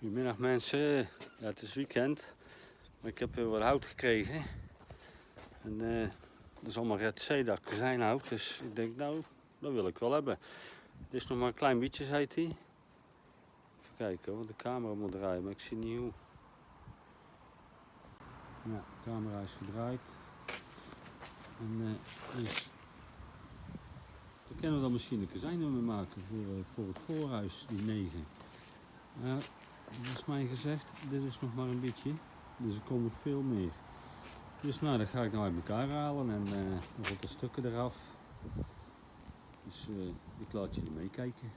Goedemiddag mensen, ja, het is weekend, maar ik heb weer wat hout gekregen. En dat is allemaal Red Cedar kozijnhout, dus ik denk nou, dat wil ik wel hebben. Dit is nog maar een klein beetje, zei hij. Even kijken, want de camera moet draaien, maar ik zie niet hoe. Ja, de camera is gedraaid. En dus, dan kunnen we dan misschien een kozijnen mee maken voor het voorhuis, die 9. Dat is mij gezegd, dit is nog maar een beetje, dus er komt nog veel meer. Dus nou, dat ga ik nou uit elkaar halen en dan wordt de stukken eraf. Dus ik laat jullie meekijken.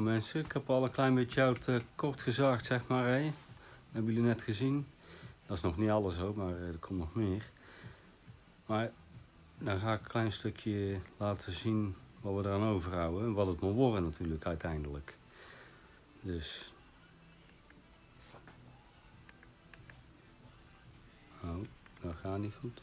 Nou mensen, ik heb al een klein beetje uit kort gezaagd, zeg maar. Hè. Dat hebben jullie net gezien. Dat is nog niet alles hoor, maar er komt nog meer. Maar dan ga ik een klein stukje laten zien wat we eraan overhouden. En wat het moet worden natuurlijk uiteindelijk. Dus... Oh, dat gaat niet goed.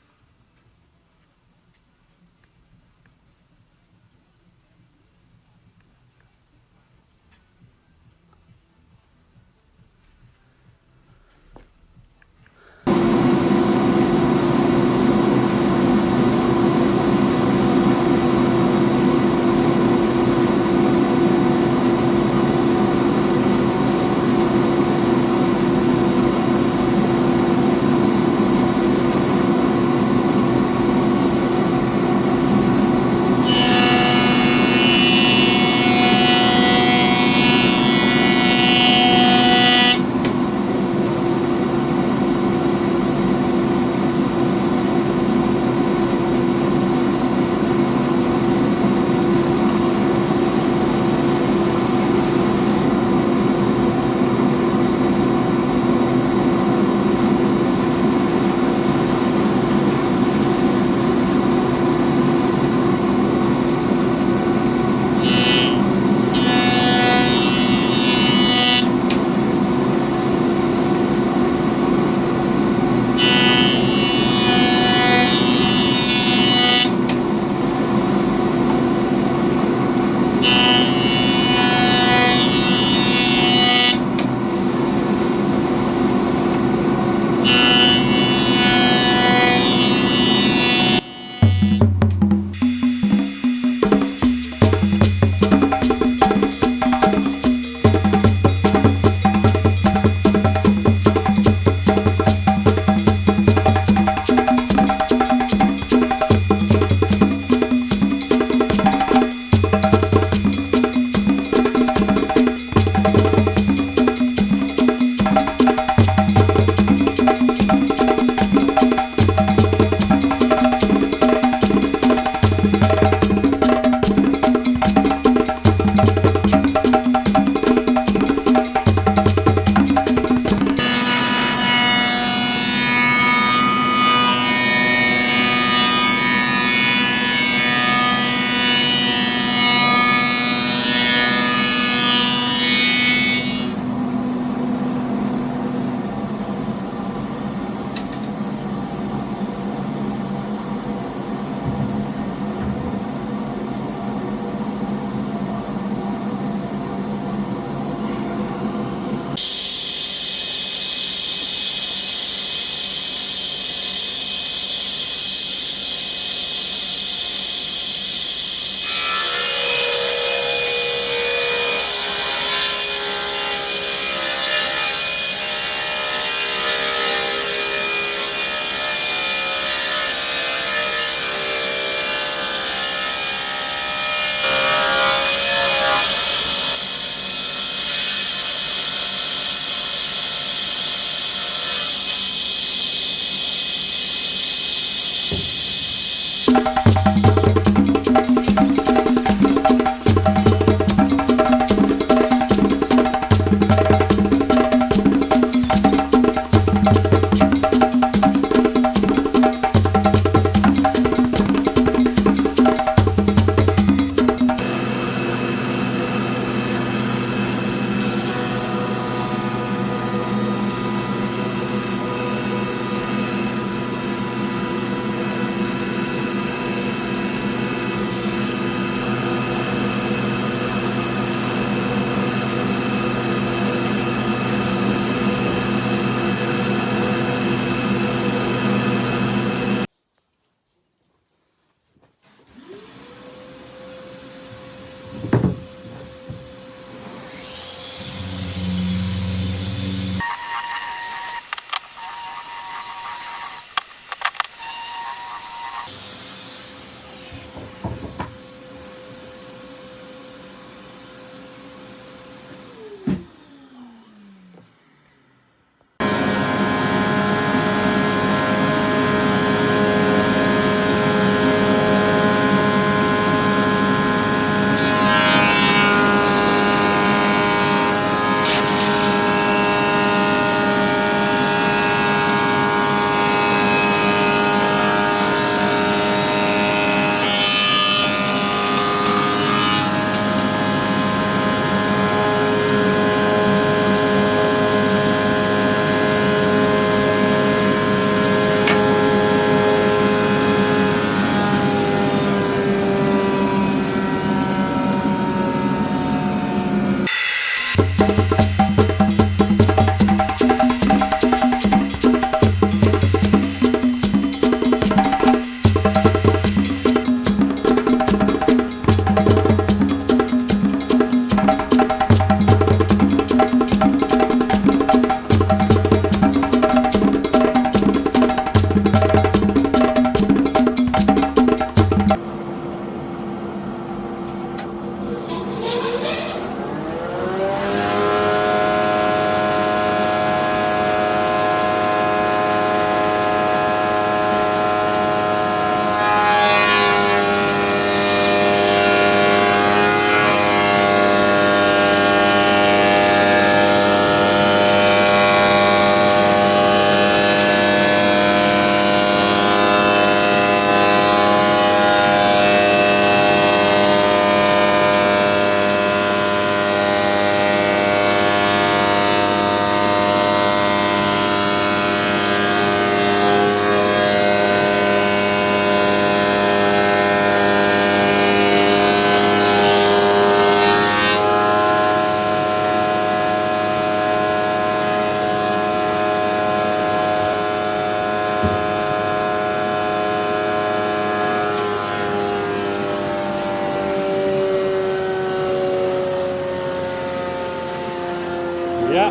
Ja.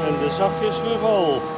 En de zak is weer vol.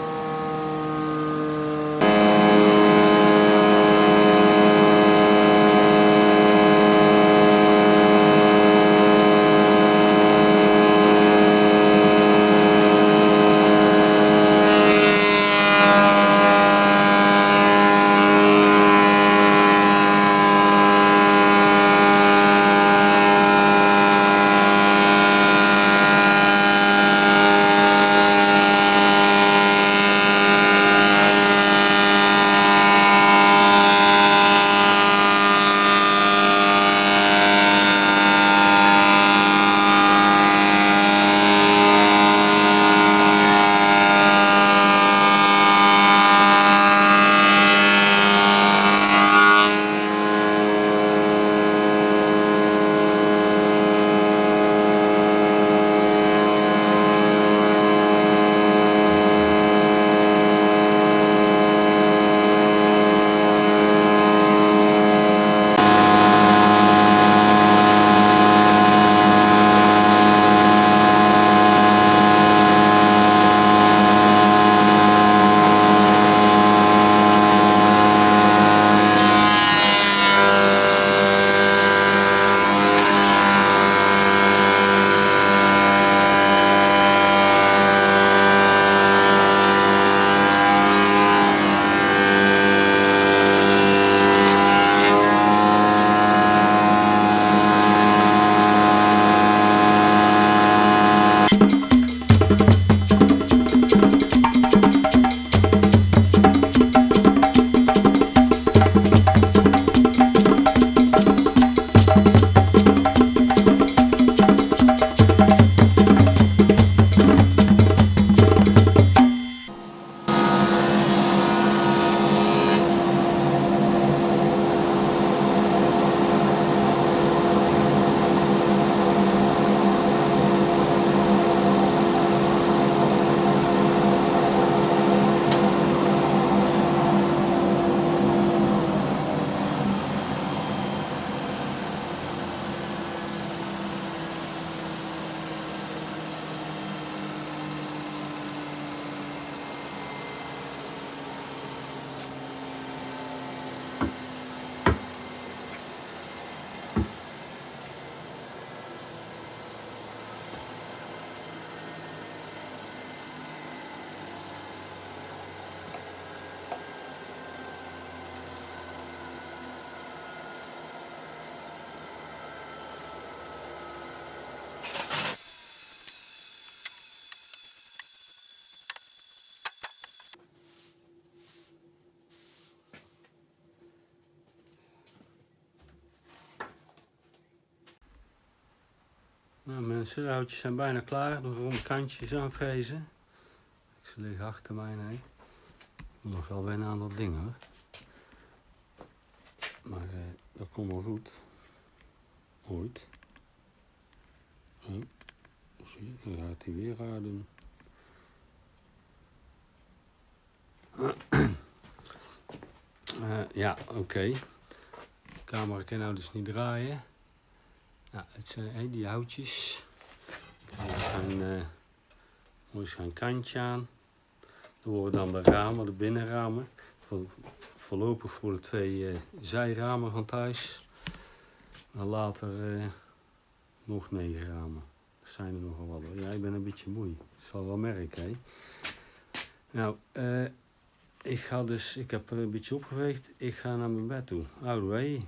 Nou mensen, de houtjes zijn bijna klaar. De ronde kantjes aanvrezen. Ze liggen achter mij, nee. Ik moet nog wel wennen aan dat ding hoor. Maar dat komt wel goed. Ooit. Oh, zie je, dan gaat hij weer raar doen. Ja, oké. De camera kan nou dus niet draaien. Nou, het zijn die houtjes. Mooi schuin kantje aan. Er worden dan de ramen, de binnenramen. Voorlopig voor de twee zijramen van thuis. En later nog 9 ramen. Dat zijn er nogal wat. Ja, ik ben een beetje moe. Dat zal wel merken, hè. Nou, ik heb een beetje opgeveegd. Ik ga naar mijn bed toe. Oude wee.